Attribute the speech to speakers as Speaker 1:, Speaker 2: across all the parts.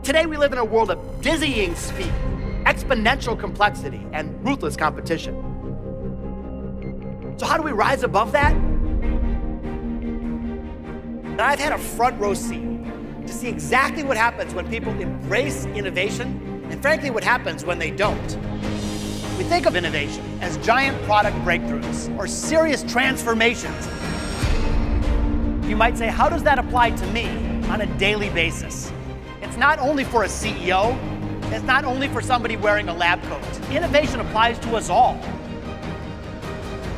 Speaker 1: Today we live in a world of dizzying speed, exponential complexity, and ruthless competition. So how do we rise above that? And I've had a front row seat to see exactly what happens when people embrace innovation, and frankly, what happens when they don't. We think of innovation as giant product breakthroughs or serious transformations. You might say, how does that apply to me on a daily basis? It's not only for a CEO, it's not only for somebody wearing a lab coat. Innovation applies to us all.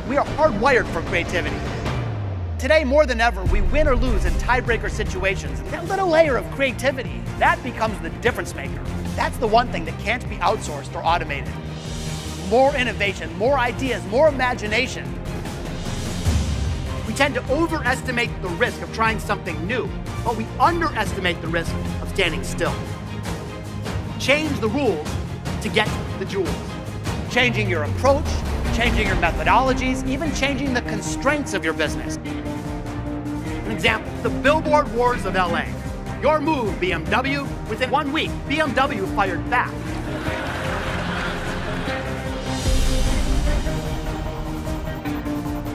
Speaker 1: We are hardwired for creativity. Today, more than ever, we win or lose in tiebreaker situations. That little layer of creativity, that becomes the difference maker. That's the one thing that can't be outsourced or automated. More innovation, more ideas, more imagination. We tend to overestimate the risk of trying something new, but we underestimate the risk of standing still. Change the rules to get the jewels. Changing your approach, changing your methodologies, even changing the constraints of your business. An example, the billboard wars of LA. Your move, BMW, within 1 week, BMW fired back.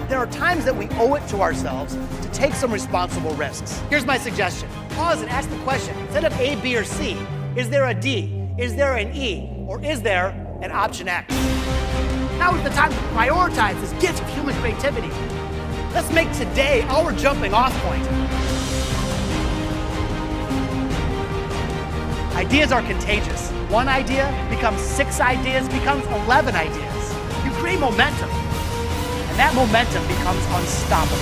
Speaker 1: There are times that we owe it to ourselves to take some responsible risks. Here's my suggestion. Pause and ask the question, instead of A, B, or C, is there a D, is there an E, or is there an option X? Now is the time to prioritize this gift of human creativity. Let's make today our jumping off point. Ideas are contagious. One idea becomes 6 ideas, becomes 11 ideas. You create momentum. And that momentum becomes unstoppable.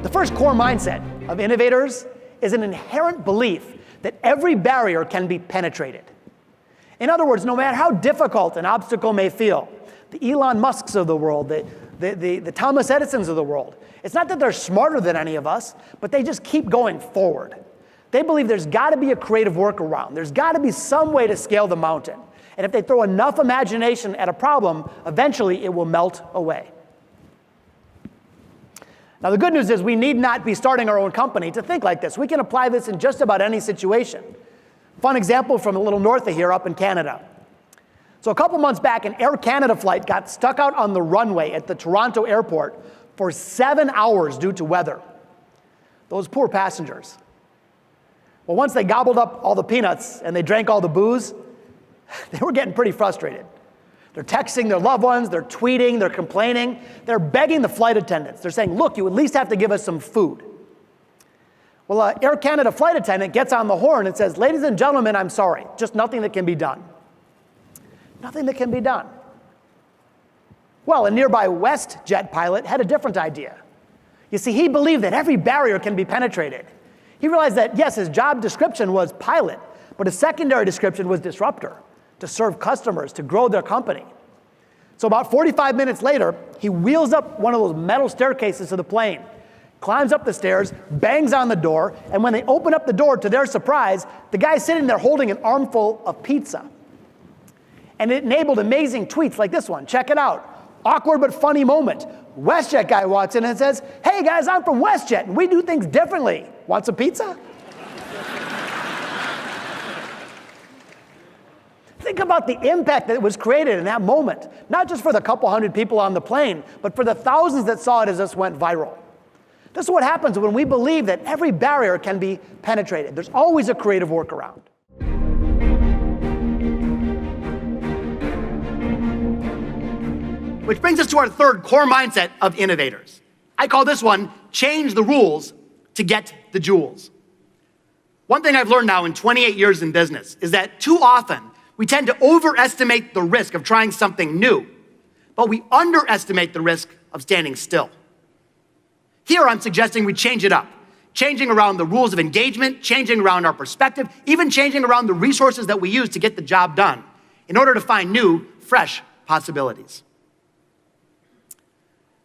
Speaker 1: The first core mindset of innovators is an inherent belief that every barrier can be penetrated. In other words, no matter how difficult an obstacle may feel, the Elon Musks of the world, the Thomas Edisons of the world, it's not that they're smarter than any of us, but they just keep going forward. They believe there's got to be a creative workaround. There's got to be some way to scale the mountain. And if they throw enough imagination at a problem, eventually it will melt away. Now, the good news is we need not be starting our own company to think like this. We can apply this in just about any situation. Fun example from a little north of here up in Canada. So a couple months back, an Air Canada flight got stuck out on the runway at the Toronto airport for 7 hours due to weather. Those poor passengers. Well, once they gobbled up all the peanuts and they drank all the booze, they were getting pretty frustrated. They're texting their loved ones, they're tweeting, they're complaining, they're begging the flight attendants. They're saying, look, you at least have to give us some food. Well, an Air Canada flight attendant gets on the horn and says, ladies and gentlemen, I'm sorry, just nothing that can be done. Nothing that can be done. Well, a nearby WestJet pilot had a different idea. You see, he believed that every barrier can be penetrated. He realized that, yes, his job description was pilot, but his secondary description was disruptor, to serve customers, to grow their company. So about 45 minutes later, he wheels up one of those metal staircases to the plane, climbs up the stairs, bangs on the door, and when they open up the door, to their surprise, the guy's sitting there holding an armful of pizza. And it enabled amazing tweets like this one. Check it out. Awkward but funny moment. WestJet guy walks in and says, hey guys, I'm from WestJet and we do things differently. Want some pizza? Think about the impact that was created in that moment. Not just for the couple hundred people on the plane, but for the thousands that saw it as this went viral. This is what happens when we believe that every barrier can be penetrated. There's always a creative workaround. Which brings us to our third core mindset of innovators. I call this one, change the rules to get the jewels. One thing I've learned now in 28 years in business is that too often we tend to overestimate the risk of trying something new, but we underestimate the risk of standing still. Here I'm suggesting we change it up, changing around the rules of engagement, changing around our perspective, even changing around the resources that we use to get the job done in order to find new, fresh possibilities.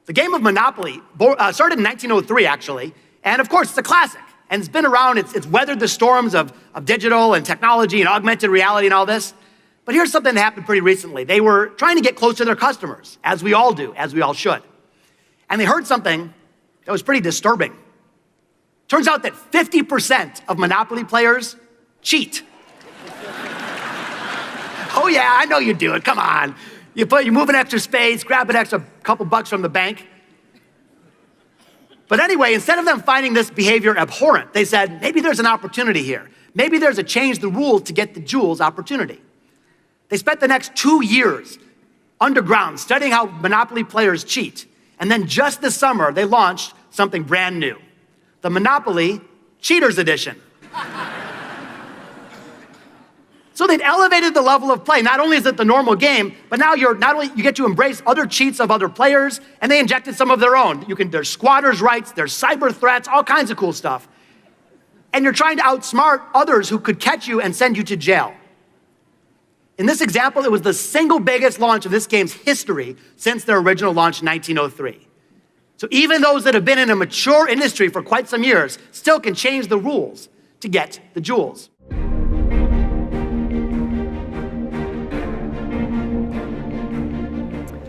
Speaker 1: The game of Monopoly started in 1903, actually, and of course, it's a classic. And it's been around, it's weathered the storms of digital and technology and augmented reality and all this. But here's something that happened pretty recently. They were trying to get close to their customers, as we all do, as we all should. And they heard something that was pretty disturbing. Turns out that 50% of Monopoly players cheat. Oh yeah, I know you do it, come on. You move an extra space, grab an extra couple bucks from the bank. But anyway, instead of them finding this behavior abhorrent, they said, maybe there's an opportunity here. Maybe there's a change the rules to get the jewels opportunity. They spent the next 2 years underground studying how Monopoly players cheat. And then just this summer, they launched something brand new, the Monopoly Cheaters Edition. So they've elevated the level of play. Not only is it the normal game, but now you get to embrace other cheats of other players, and they injected some of their own. There's squatters' rights, there's cyber threats, all kinds of cool stuff. And you're trying to outsmart others who could catch you and send you to jail. In this example, it was the single biggest launch of this game's history since their original launch in 1903. So even those that have been in a mature industry for quite some years still can change the rules to get the jewels.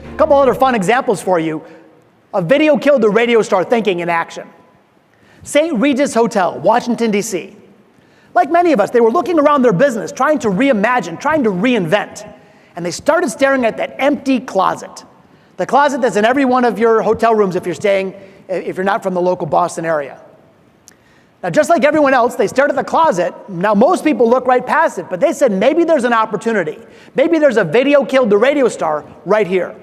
Speaker 1: A couple other fun examples for you. A video killed the radio star thinking in action. St. Regis Hotel, Washington, D.C. Like many of us, they were looking around their business, trying to reimagine, trying to reinvent. And they started staring at that empty closet. The closet that's in every one of your hotel rooms if you're not from the local Boston area. Now, just like everyone else, they stared at the closet. Now, most people look right past it, but they said, maybe there's an opportunity. Maybe there's a video killed the radio star right here.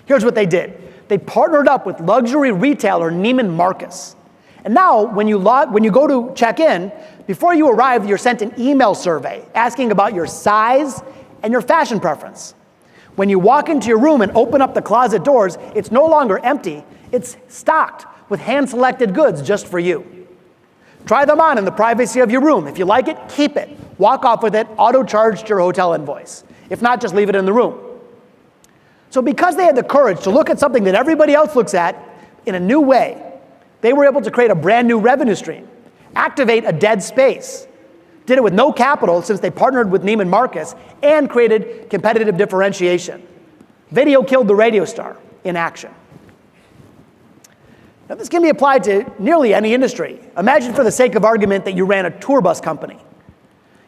Speaker 1: Here's what they did. They partnered up with luxury retailer Neiman Marcus. And now, when you go to check in, before you arrive, you're sent an email survey asking about your size and your fashion preference. When you walk into your room and open up the closet doors, it's no longer empty. It's stocked with hand-selected goods just for you. Try them on in the privacy of your room. If you like it, keep it. Walk off with it, auto-charged your hotel invoice. If not, just leave it in the room. So because they had the courage to look at something that everybody else looks at in a new way, they were able to create a brand new revenue stream, activate a dead space, did it with no capital since they partnered with Neiman Marcus, and created competitive differentiation. Video killed the radio star in action. Now this can be applied to nearly any industry. Imagine for the sake of argument that you ran a tour bus company.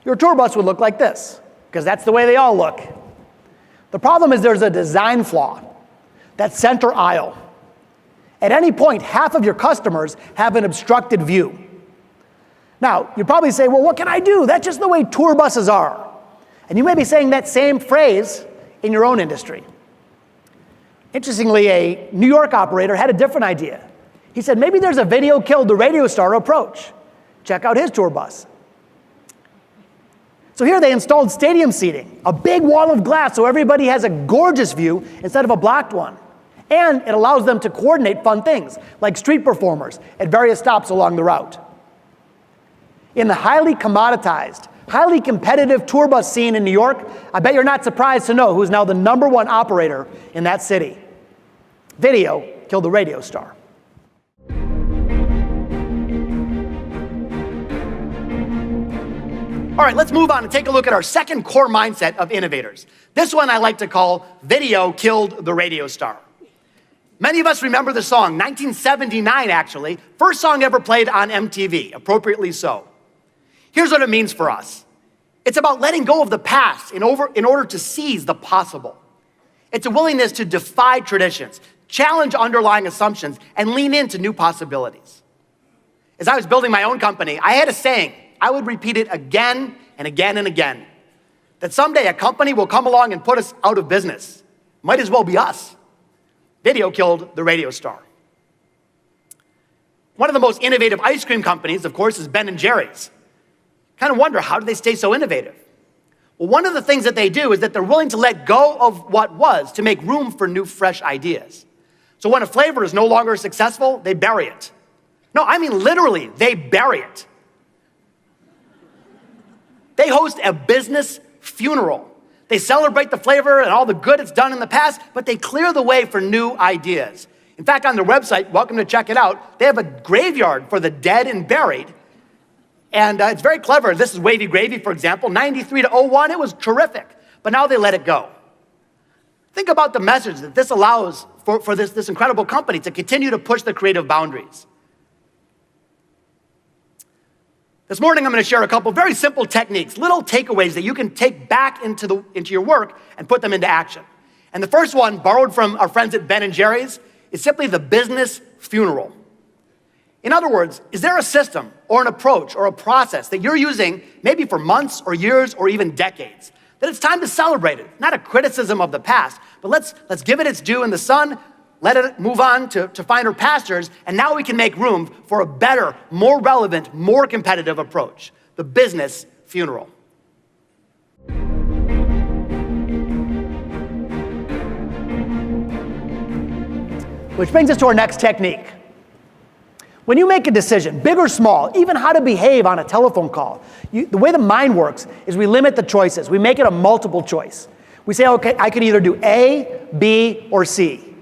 Speaker 1: Your tour bus would look like this, because that's the way they all look. The problem is there's a design flaw. That center aisle. At any point, half of your customers have an obstructed view. Now, you probably say, well, what can I do? That's just the way tour buses are. And you may be saying that same phrase in your own industry. Interestingly, a New York operator had a different idea. He said, maybe there's a video killed the radio star approach. Check out his tour bus. So here they installed stadium seating, a big wall of glass so everybody has a gorgeous view instead of a blocked one. And it allows them to coordinate fun things, like street performers at various stops along the route. In the highly commoditized, highly competitive tour bus scene in New York, I bet you're not surprised to know who's now the #1 operator in that city. Video killed the radio star. All right, let's move on and take a look at our second core mindset of innovators. This one I like to call video killed the radio star. Many of us remember the song, 1979 actually, first song ever played on MTV, appropriately so. Here's what it means for us. It's about letting go of the past in order to seize the possible. It's a willingness to defy traditions, challenge underlying assumptions, and lean into new possibilities. As I was building my own company, I had a saying. I would repeat it again and again and again, that someday a company will come along and put us out of business. Might as well be us. Video killed the radio star. One of the most innovative ice cream companies, of course, is Ben & Jerry's. Kind of wonder, how do they stay so innovative? Well, one of the things that they do is that they're willing to let go of what was to make room for new, fresh ideas. So when a flavor is no longer successful, they bury it. No, I mean literally, they bury it. They host a business funeral. They celebrate the flavor and all the good it's done in the past, but they clear the way for new ideas. In fact, on their website, welcome to check it out, they have a graveyard for the dead and buried. And it's very clever. This is Wavy Gravy, for example. 93 to 01, it was terrific. But now they let it go. Think about the message that this allows for this incredible company to continue to push the creative boundaries. This morning, I'm going to share a couple very simple techniques, little takeaways that you can take back into your work and put them into action. And the first one, borrowed from our friends at Ben & Jerry's, is simply the business funeral. In other words, is there a system or an approach or a process that you're using maybe for months or years or even decades that it's time to celebrate it? Not a criticism of the past, but let's give it its due in the sun, let it move on to finer pastures, and now we can make room for a better, more relevant, more competitive approach, the business funeral. Which brings us to our next technique. When you make a decision, big or small, even how to behave on a telephone call, the way the mind works is we limit the choices. We make it a multiple choice. We say, okay, I could either do A, B, or C.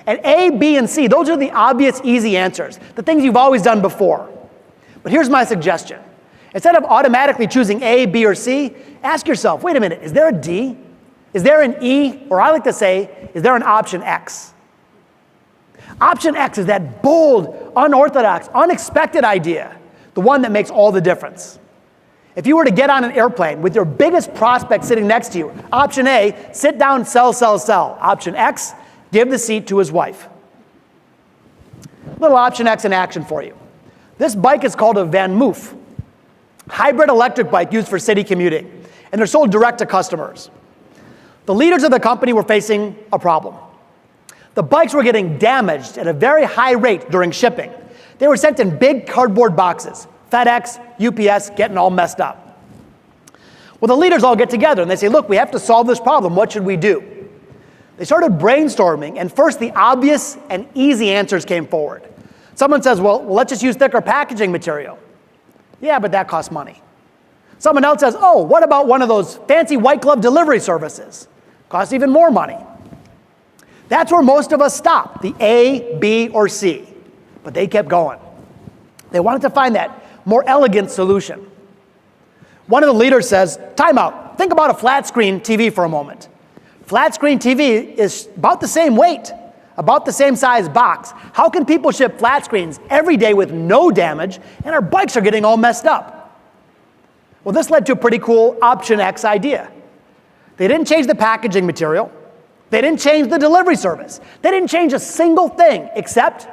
Speaker 1: And A, B, and C, those are the obvious, easy answers, the things you've always done before. But here's my suggestion. Instead of automatically choosing A, B, or C, ask yourself, wait a minute, is there a D? Is there an E? Or I like to say, is there an option X? Option X is that bold, unorthodox, unexpected idea, the one that makes all the difference. If you were to get on an airplane with your biggest prospect sitting next to you, option A, sit down, sell, sell, sell. Option X, give the seat to his wife. Little option X in action for you. This bike is called a Van Moof, hybrid electric bike used for city commuting, and they're sold direct to customers. The leaders of the company were facing a problem. The bikes were getting damaged at a very high rate during shipping. They were sent in big cardboard boxes, FedEx, UPS, getting all messed up. Well, the leaders all get together and they say, look, we have to solve this problem. What should we do? They started brainstorming, and first the obvious and easy answers came forward. Someone says, well, let's just use thicker packaging material. Yeah, but that costs money. Someone else says, oh, what about one of those fancy white glove delivery services? Costs even more money. That's where most of us stop, the A, B, or C. But they kept going. They wanted to find that more elegant solution. One of the leaders says, time out. Think about a flat screen TV for a moment. Flat screen TV is about the same weight, about the same size box. How can people ship flat screens every day with no damage, and our bikes are getting all messed up? Well, this led to a pretty cool option X idea. They didn't change the packaging material. They didn't change the delivery service. They didn't change a single thing, except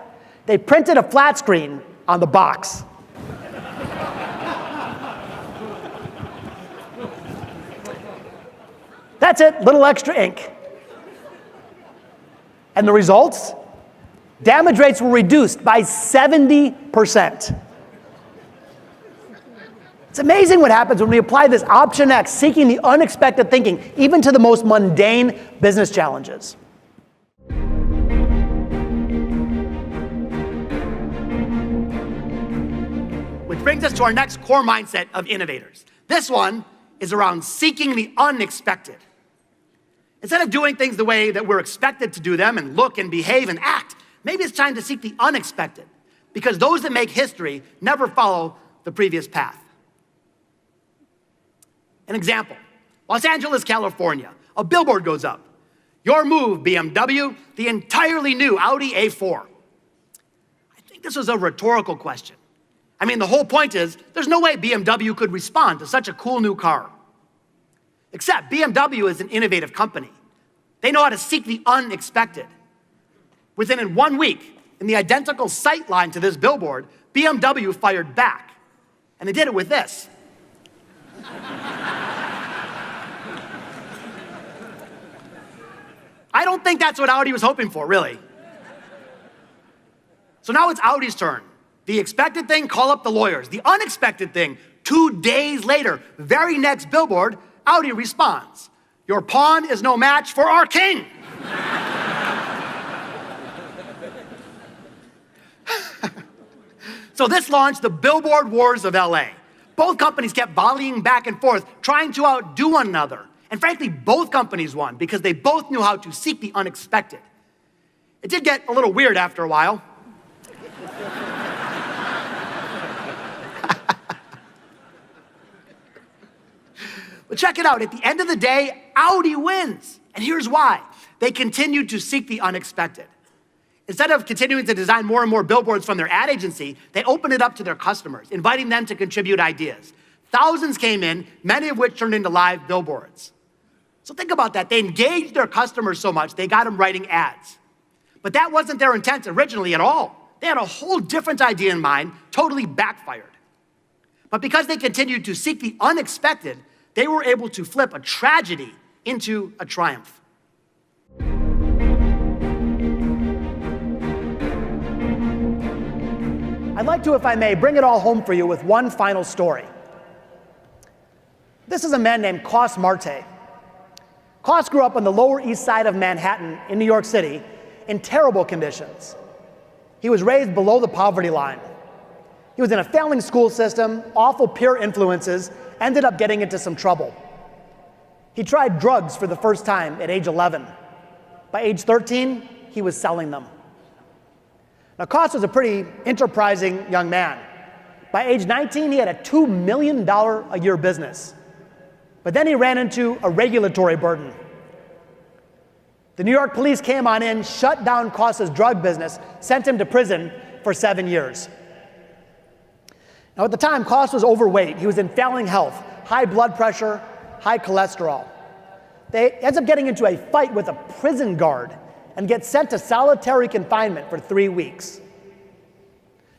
Speaker 1: they printed a flat screen on the box. That's it, little extra ink. And the results? Damage rates were reduced by 70%. It's amazing what happens when we apply this option X, seeking the unexpected thinking, even to the most mundane business challenges. Which brings us to our next core mindset of innovators. This one is around seeking the unexpected. Instead of doing things the way that we're expected to do them and look and behave and act, maybe it's time to seek the unexpected, because those that make history never follow the previous path. An example, Los Angeles, California, a billboard goes up. Your move, BMW, the entirely new Audi A4. I think this was a rhetorical question. I mean, the whole point is, there's no way BMW could respond to such a cool new car. Except BMW is an innovative company. They know how to seek the unexpected. Within 1 week, in the identical sight line to this billboard, BMW fired back. And they did it with this. I don't think that's what Audi was hoping for, really. So now it's Audi's turn. The expected thing, call up the lawyers. The unexpected thing, 2 days later, very next billboard, Audi responds, your pawn is no match for our king. So this launched the billboard wars of LA. Both companies kept volleying back and forth, trying to outdo one another. And frankly, both companies won because they both knew how to seek the unexpected. It did get a little weird after a while. But check it out, at the end of the day, Audi wins. And here's why. They continued to seek the unexpected. Instead of continuing to design more and more billboards from their ad agency, they opened it up to their customers, inviting them to contribute ideas. Thousands came in, many of which turned into live billboards. So think about that. They engaged their customers so much, they got them writing ads. But that wasn't their intent originally at all. They had a whole different idea in mind, totally backfired. But because they continued to seek the unexpected, they were able to flip a tragedy into a triumph. I'd like to, if I may, bring it all home for you with one final story. This is a man named Cos Marte. Cos grew up on the Lower East Side of Manhattan in New York City in terrible conditions. He was raised below the poverty line. He was in a failing school system, awful peer influences, ended up getting into some trouble. He tried drugs for the first time at age 11. By age 13, he was selling them. Now, Cos was a pretty enterprising young man. By age 19, he had a $2 million a year business. But then he ran into a regulatory burden. The New York police came on in, shut down Cos's drug business, sent him to prison for 7 years. Now, at the time, Cos was overweight. He was in failing health, high blood pressure, high cholesterol. They ends up getting into a fight with a prison guard and get sent to solitary confinement for 3 weeks.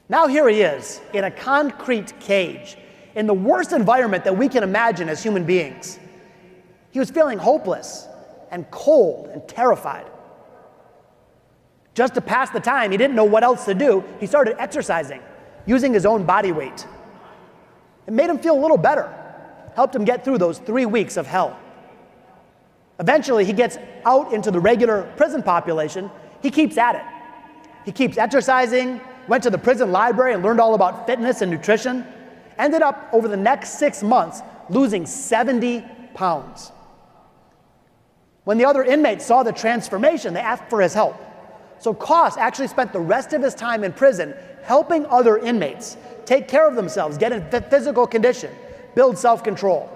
Speaker 1: Now here he is in a concrete cage in the worst environment that we can imagine as human beings. He was feeling hopeless and cold and terrified. Just to pass the time, he didn't know what else to do. He started exercising, using his own body weight. It made him feel a little better, helped him get through those 3 weeks of hell. Eventually, he gets out into the regular prison population. He keeps at it. He keeps exercising, went to the prison library and learned all about fitness and nutrition, ended up over the next 6 months losing 70 pounds. When the other inmates saw the transformation, they asked for his help. So Cos actually spent the rest of his time in prison helping other inmates take care of themselves, get in physical condition, build self-control.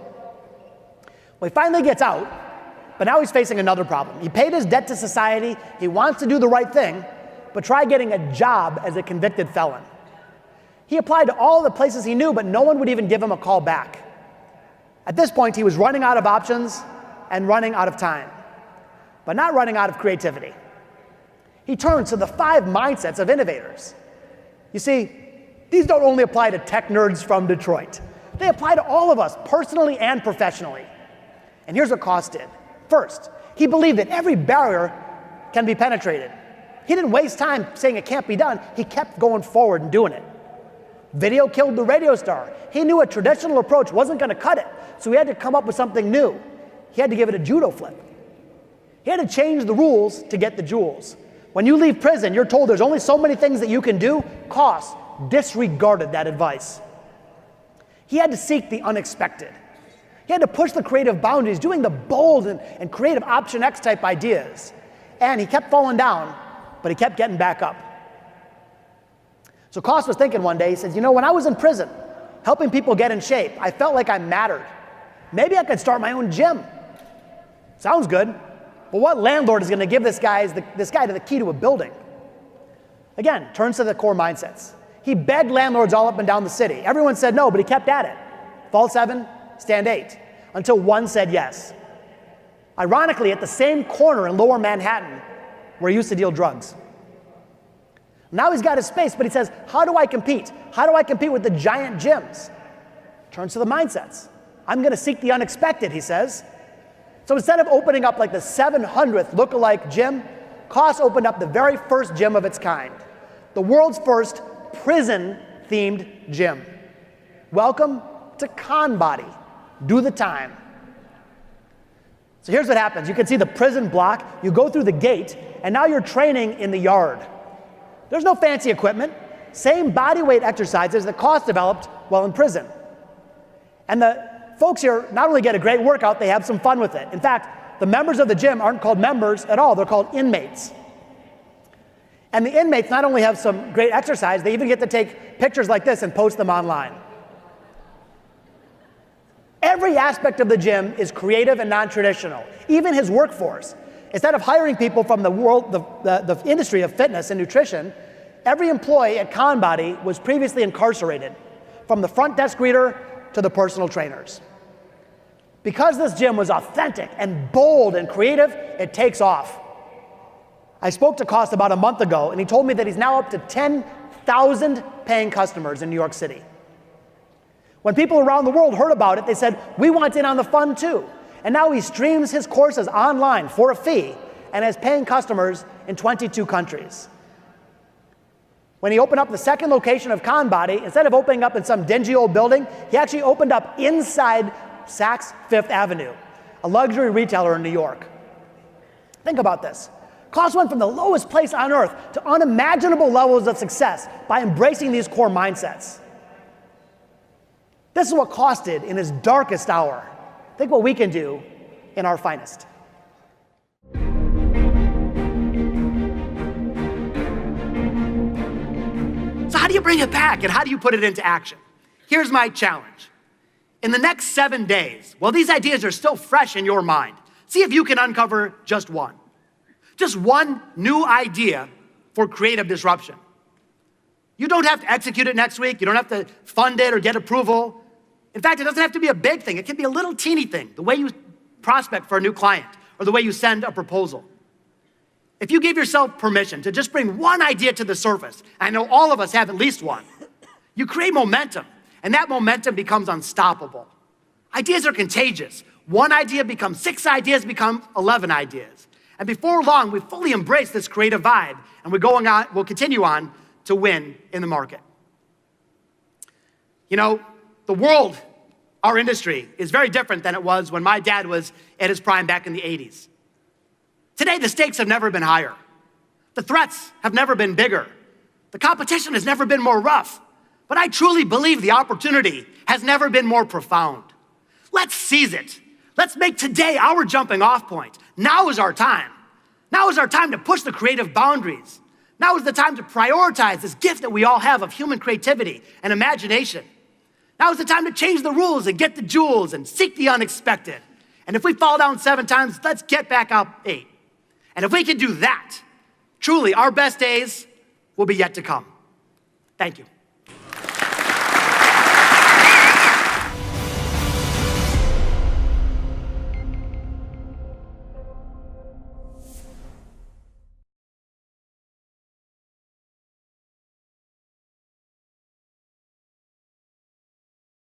Speaker 1: Well, he finally gets out, but now he's facing another problem. He paid his debt to society, he wants to do the right thing, but try getting a job as a convicted felon. He applied to all the places he knew, but no one would even give him a call back. At this point, he was running out of options and running out of time, but not running out of creativity. He turns to the 5 mindsets of innovators. You see, these don't only apply to tech nerds from Detroit. They apply to all of us, personally and professionally. And here's what Cos did. First, he believed that every barrier can be penetrated. He didn't waste time saying it can't be done. He kept going forward and doing it. Video killed the radio star. He knew a traditional approach wasn't going to cut it, so he had to come up with something new. He had to give it a judo flip. He had to change the rules to get the jewels. When you leave prison, you're told there's only so many things that you can do. Cos disregarded that advice. He had to seek the unexpected. He had to push the creative boundaries, doing the bold and creative Option X type ideas. And he kept falling down, but he kept getting back up. So Cos was thinking one day, he says, you know, when I was in prison, helping people get in shape, I felt like I mattered. Maybe I could start my own gym. Sounds good. But what landlord is going to give this guy the key to a building? Again, turns to the core mindsets. He begged landlords all up and down the city. Everyone said no, but he kept at it. Fall 7, stand 8, until one said yes. Ironically, at the same corner in Lower Manhattan where he used to deal drugs. Now he's got his space, but he says, how do I compete? How do I compete with the giant gyms? Turns to the mindsets. I'm going to seek the unexpected, he says. So instead of opening up like the 700th lookalike gym, Cos opened up the very first gym of its kind, the world's first prison-themed gym. Welcome to Con Body. Do the time. So here's what happens. You can see the prison block. You go through the gate, and now you're training in the yard. There's no fancy equipment. Same body weight exercises that Cos developed while in prison. And the folks here not only get a great workout, they have some fun with it. In fact, the members of the gym aren't called members at all. They're called inmates. And the inmates not only have some great exercise, they even get to take pictures like this and post them online. Every aspect of the gym is creative and non-traditional, even his workforce. Instead of hiring people from the industry of fitness and nutrition, every employee at Conbody was previously incarcerated, from the front desk greeter to the personal trainers. Because this gym was authentic and bold and creative, it takes off. I spoke to Cost about a month ago, and he told me that he's now up to 10,000 paying customers in New York City. When people around the world heard about it, they said, we want in on the fun too. And now he streams his courses online for a fee and has paying customers in 22 countries. When he opened up the second location of Conbody, instead of opening up in some dingy old building, he actually opened up inside Saks Fifth Avenue, a luxury retailer in New York. Think about this. Cost went from the lowest place on earth to unimaginable levels of success by embracing these core mindsets. This is what Cost did in his darkest hour. Think what we can do in our finest. So how do you bring it back and how do you put it into action? Here's my challenge. In the next 7 days, while these ideas are still fresh in your mind, see if you can uncover just one. Just one new idea for creative disruption. You don't have to execute it next week. You don't have to fund it or get approval. In fact, it doesn't have to be a big thing. It can be a little teeny thing, the way you prospect for a new client or the way you send a proposal. If you give yourself permission to just bring one idea to the surface, I know all of us have at least one, you create momentum, and that momentum becomes unstoppable. Ideas are contagious. One idea becomes 6 ideas, become 11 ideas. And before long, we fully embrace this creative vibe, and we'll continue on to win in the market. You know, the world, our industry, is very different than it was when my dad was at his prime back in the 80s. Today, the stakes have never been higher. The threats have never been bigger. The competition has never been more rough. But I truly believe the opportunity has never been more profound. Let's seize it. Let's make today our jumping off point. Now is our time. Now is our time to push the creative boundaries. Now is the time to prioritize this gift that we all have of human creativity and imagination. Now is the time to change the rules and get the jewels and seek the unexpected. And if we fall down 7 times, let's get back up 8. And if we can do that, truly our best days will be yet to come. Thank you.